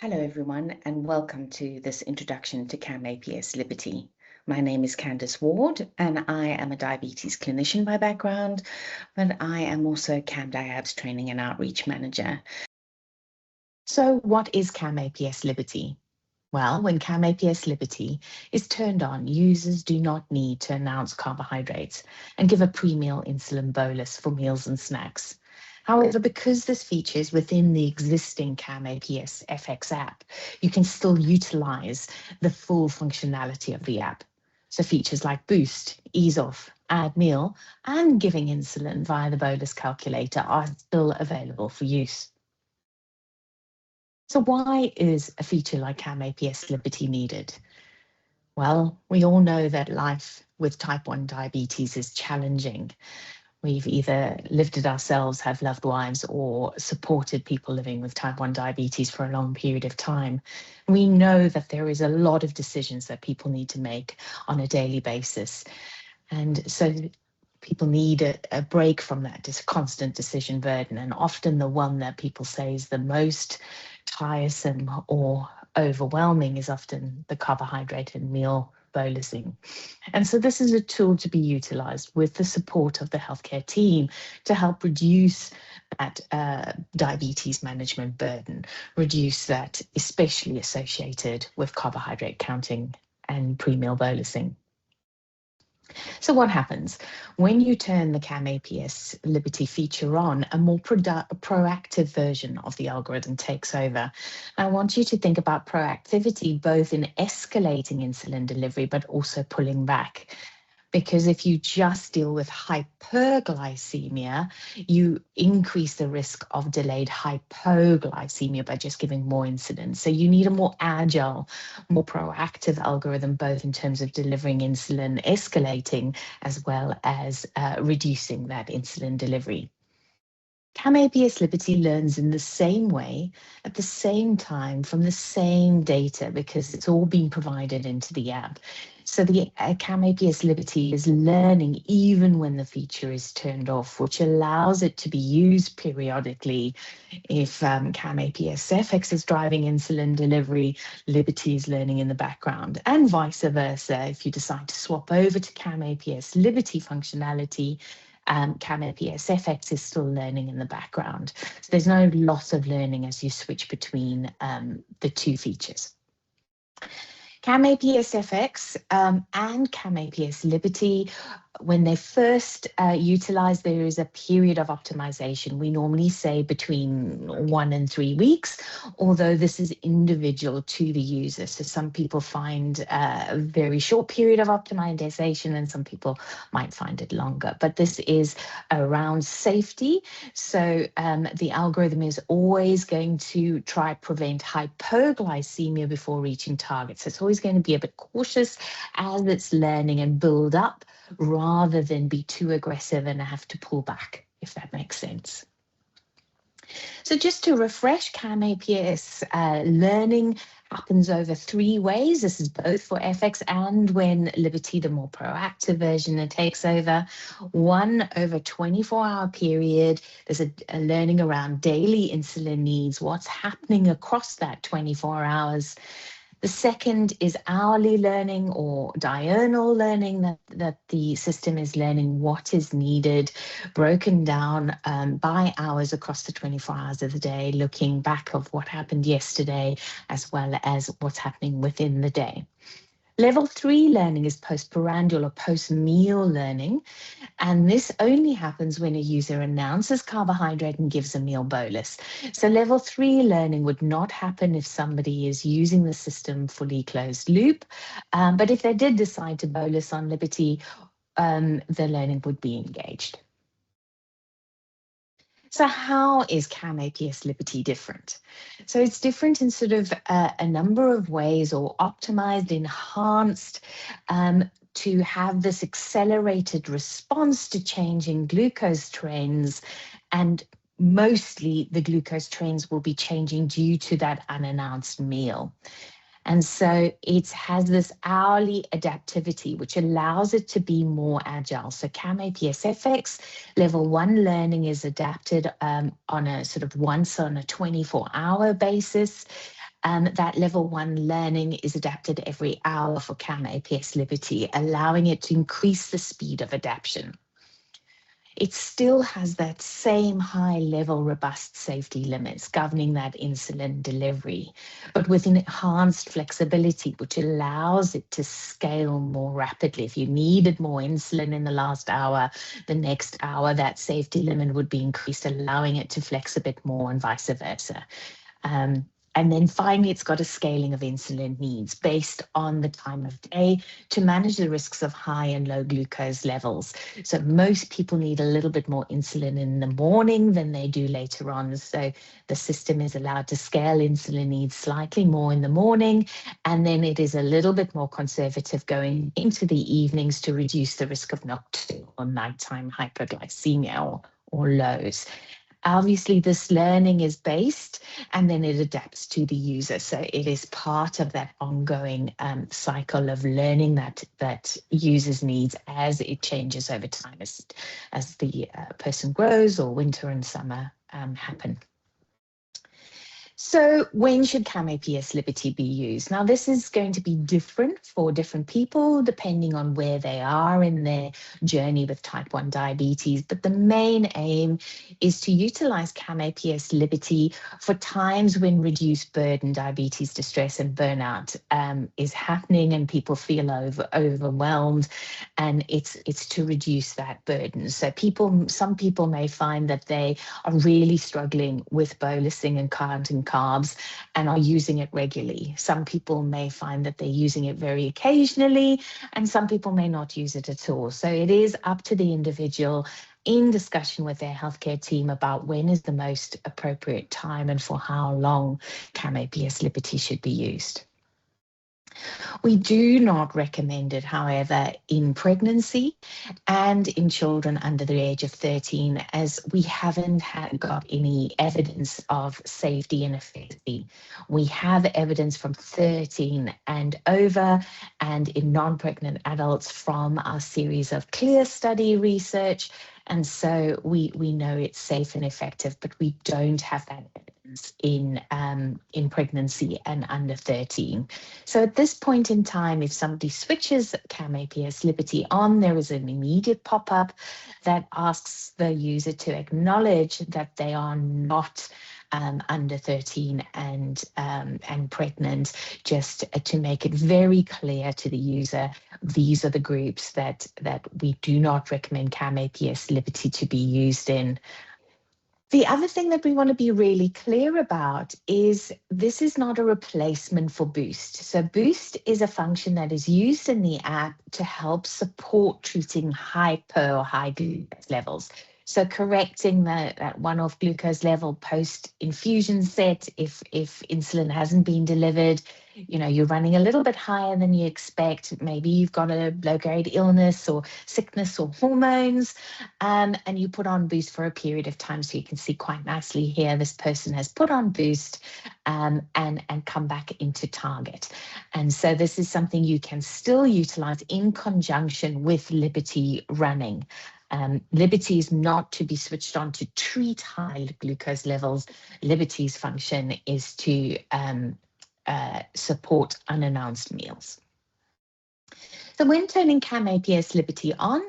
Hello everyone and welcome to this introduction to CamAPS Liberty. My name is Candice Ward and I am a diabetes clinician by background, but I am also a CamDiabs training and outreach manager. So what is CamAPS Liberty? Well, when CamAPS Liberty is turned on, users do not need to announce carbohydrates and give a pre-meal insulin bolus for meals and snacks. However, because this feature is within the existing CamAPS FX app, you can still utilize the full functionality of the app. So features like boost, ease off, add meal, and giving insulin via the bolus calculator are still available for use. So why is a feature like CamAPS Liberty needed? Well, we all know that life with type 1 diabetes is challenging. We've either lived it ourselves, have loved wives, or supported people living with type 1 diabetes for a long period of time. We know that there is a lot of decisions that people need to make on a daily basis. And so people need a break from that constant decision burden. And often the one that people say is the most tiresome or overwhelming is often the carbohydrate and meal bolusing. And so this is a tool to be utilized with the support of the healthcare team to help reduce that diabetes management burden, reduce that especially associated with carbohydrate counting and pre-meal bolusing. So what happens when you turn the CamAPS Liberty feature on? A more proactive version of the algorithm takes over. I want you to think about proactivity both in escalating insulin delivery, but also pulling back. Because if you just deal with hyperglycemia, you increase the risk of delayed hypoglycemia by just giving more insulin. So you need a more agile, more proactive algorithm, both in terms of delivering insulin, escalating, as well as reducing that insulin delivery. CamAPS Liberty learns in the same way, at the same time, from the same data, because it's all been provided into the app. So the CamAPS Liberty is learning even when the feature is turned off, which allows it to be used periodically. If CamAPS FX is driving insulin delivery, Liberty is learning in the background, and vice versa. If you decide to swap over to CamAPS Liberty functionality, CamAPS FX is still learning in the background. So there's no loss of learning as you switch between the two features. CamAPS FX and CamAPS Liberty, when they first utilize, there is a period of optimization. We normally say between 1 and 3 weeks, although this is individual to the user. So some people find a very short period of optimization and some people might find it longer. But this is around safety. So the algorithm is always going to try to prevent hypoglycemia before reaching targets. So it's always going to be a bit cautious as it's learning and build up, rather than be too aggressive and have to pull back, if that makes sense. So just to refresh, CamAPS learning happens over 3 ways. This is both for FX and when Liberty, the more proactive version, it takes over. 1 over 24-hour period. There's a learning around daily insulin needs, what's happening across that 24 hours. The second is hourly learning or diurnal learning, that the system is learning what is needed, broken down by hours across the 24 hours of the day, looking back of what happened yesterday, as well as what's happening within the day. Level 3 learning is postprandial or post-meal learning, and this only happens when a user announces carbohydrate and gives a meal bolus. So level 3 learning would not happen if somebody is using the system fully closed loop, but if they did decide to bolus on Liberty, the learning would be engaged. So how is CamAPS Liberty different? So it's different in sort of a number of ways, or optimized, enhanced, to have this accelerated response to changing glucose trends, and mostly the glucose trends will be changing due to that unannounced meal. And so it has this hourly adaptivity, which allows it to be more agile. So CamAPS FX level 1 learning is adapted on a sort of once on a 24-hour basis. That level 1 learning is adapted every hour for CamAPS Liberty, allowing it to increase the speed of adaptation. It still has that same high-level robust safety limits governing that insulin delivery, but with enhanced flexibility, which allows it to scale more rapidly. If you needed more insulin in the last hour, the next hour, that safety limit would be increased, allowing it to flex a bit more and vice versa. And then finally, it's got a scaling of insulin needs based on the time of day to manage the risks of high and low glucose levels. So most people need a little bit more insulin in the morning than they do later on. So the system is allowed to scale insulin needs slightly more in the morning, and then it is a little bit more conservative going into the evenings to reduce the risk of nocturnal or nighttime hyperglycemia or lows. Obviously, this learning is based and then it adapts to the user. So it is part of that ongoing cycle of learning that users needs as it changes over time as the person grows or winter and summer happen. So when should CamAPS Liberty be used? Now, this is going to be different for different people depending on where they are in their journey with type 1 diabetes, but the main aim is to utilize CamAPS Liberty for times when reduced burden, diabetes, distress, and burnout is happening and people feel overwhelmed, and it's to reduce that burden. So some people may find that they are really struggling with bolusing and counting carbs and are using it regularly. Some people may find that they're using it very occasionally, and some people may not use it at all. So it is up to the individual in discussion with their healthcare team about when is the most appropriate time and for how long CamAPS Liberty should be used. We do not recommend it, however, in pregnancy and in children under the age of 13, as we haven't got any evidence of safety and efficacy. We have evidence from 13 and over, and in non-pregnant adults from our series of CLEAR study research. And so we know it's safe and effective, but we don't have that evidence in pregnancy and under 13. So at this point in time, if somebody switches CamAPS Liberty on, there is an immediate pop-up that asks the user to acknowledge that they are not under 13 and pregnant, just to make it very clear to the user, these are the groups that we do not recommend CamAPS Liberty to be used in. The other thing that we want to be really clear about is this is not a replacement for Boost. So Boost is a function that is used in the app to help support treating hyper or high glucose levels. So correcting that one-off glucose level post-infusion set, if insulin hasn't been delivered, you're running a little bit higher than you expect. Maybe you've got a low-grade illness or sickness or hormones, and you put on Boost for a period of time. So you can see quite nicely here, this person has put on Boost and come back into target. And so this is something you can still utilize in conjunction with Liberty running. Liberty is not to be switched on to treat high glucose levels. Liberty's function is to support unannounced meals. So when turning CamAPS Liberty on,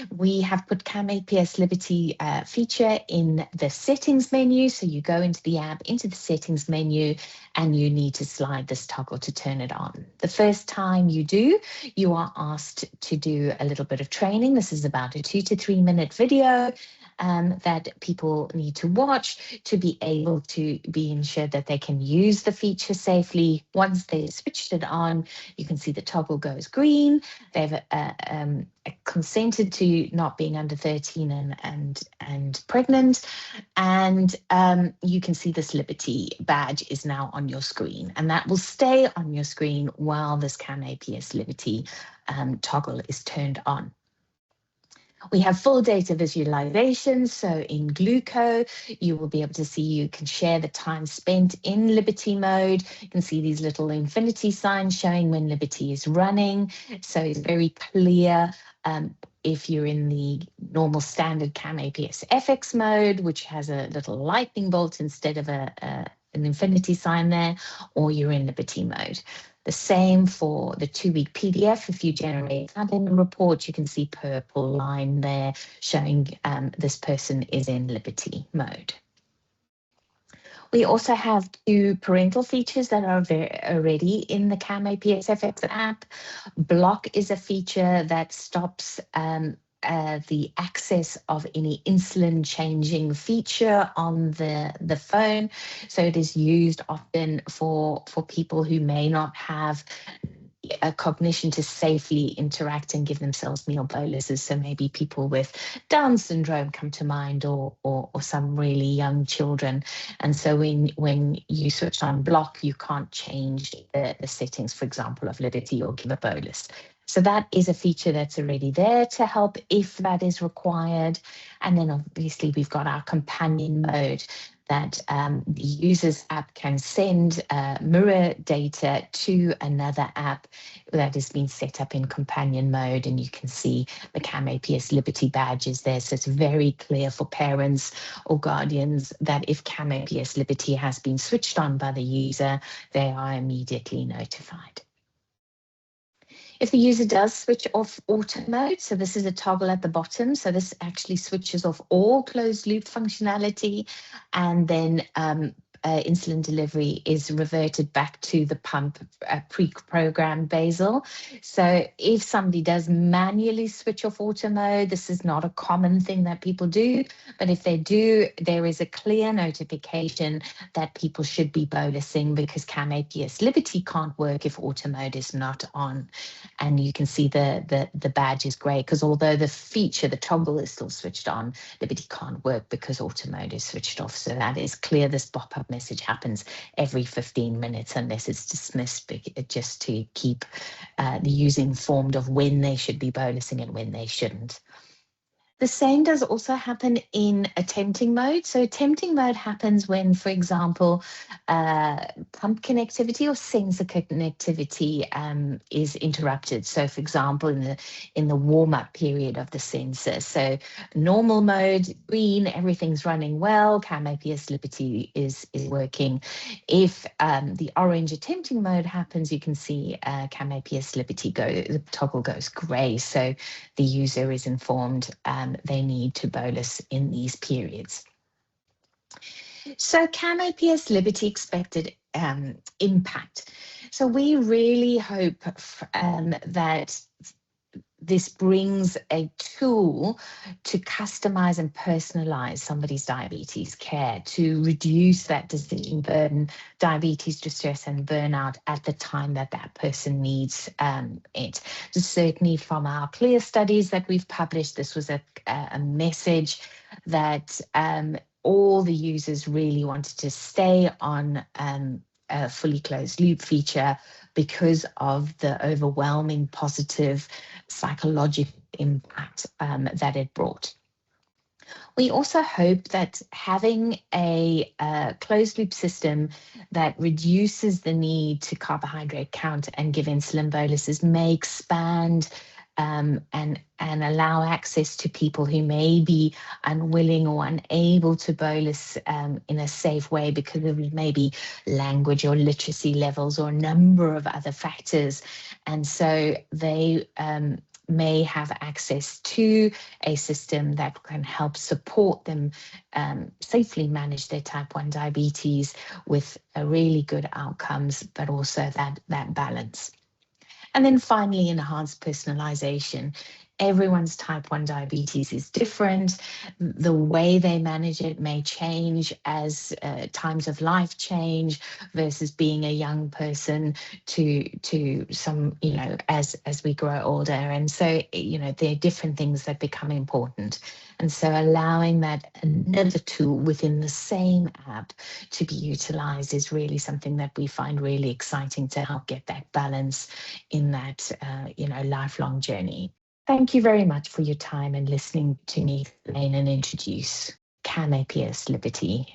we have put CamAPS Liberty feature in the settings menu. So you go into the app, into the settings menu, and you need to slide this toggle to turn it on. The first time you do, you are asked to do a little bit of training. This is about a 2 to 3 minute video that people need to watch to be able to be ensured that they can use the feature safely. Once they switched it on, you can see the toggle goes green. They've consented to not being under 13 and pregnant, and you can see this Liberty badge is now on your screen, and that will stay on your screen while this CamAPS Liberty toggle is turned on. We have full data visualization. So in Gluco, you will be able to see, you can share the time spent in Liberty mode. You can see these little infinity signs showing when Liberty is running. So it's very clear if you're in the normal standard CamAPS FX mode, which has a little lightning bolt instead of a an infinity sign there, or you're in Liberty mode. The same for the 2-week PDF. If you generate that in the report, you can see purple line there showing this person is in Liberty mode. We also have 2 parental features that are already in the CamAPS FX app. Block is a feature that stops the access of any insulin changing feature on the phone. So it is used often for people who may not have a cognition to safely interact and give themselves meal boluses. So maybe people with Down syndrome come to mind, or some really young children. And so when you switch on Block, you can't change the settings, for example, of Liberty or give a bolus. So that is a feature that's already there to help if that is required. And then obviously we've got our companion mode that the user's app can send mirror data to another app that has been set up in companion mode. And you can see the CamAPS Liberty badges there. So it's very clear for parents or guardians that if CamAPS Liberty has been switched on by the user, they are immediately notified. If the user does switch off auto mode, so this is a toggle at the bottom, so this actually switches off all closed loop functionality, and then insulin delivery is reverted back to the pump pre-programmed basal. So if somebody does manually switch off auto mode, this is not a common thing that people do, but if they do, there is a clear notification that people should be bolusing, because CamAPS Liberty can't work if auto mode is not on. And you can see the badge is grey, because although the feature, the toggle is still switched on, Liberty can't work because auto mode is switched off. So that is clear. This pop-up message happens every 15 minutes unless it's dismissed, just to keep the user informed of when they should be bolusing and when they shouldn't. The same does also happen in attempting mode. So attempting mode happens when, for example, pump connectivity or sensor connectivity is interrupted. So, for example, in the warm-up period of the sensor. So normal mode, green, everything's running well, CamAPS Liberty is working. If the orange attempting mode happens, you can see CamAPS Liberty the toggle goes grey. So the user is informed they need to bolus in these periods. So CamAPS Liberty expected impact. So we really hope that this brings a tool to customize and personalize somebody's diabetes care, to reduce that decision burden, diabetes distress and burnout at the time that that person needs it. Certainly from our CLEAR studies that we've published, this was a message that all the users really wanted to stay on a fully closed loop feature because of the overwhelming positive psychological impact that it brought. We also hope that having a closed loop system that reduces the need to carbohydrate count and give insulin boluses may expand and allow access to people who may be unwilling or unable to bolus in a safe way because of maybe language or literacy levels or a number of other factors. And so they may have access to a system that can help support them safely manage their type 1 diabetes with a really good outcomes, but also that balance. And then finally, enhanced personalization. Everyone's type 1 diabetes is different. The way they manage it may change as times of life change versus being a young person to some, as we grow older. And so, there are different things that become important. And so allowing that another tool within the same app to be utilized is really something that we find really exciting to help get that balance in that, lifelong journey. Thank you very much for your time and listening to me explain and introduce CamAPS Liberty.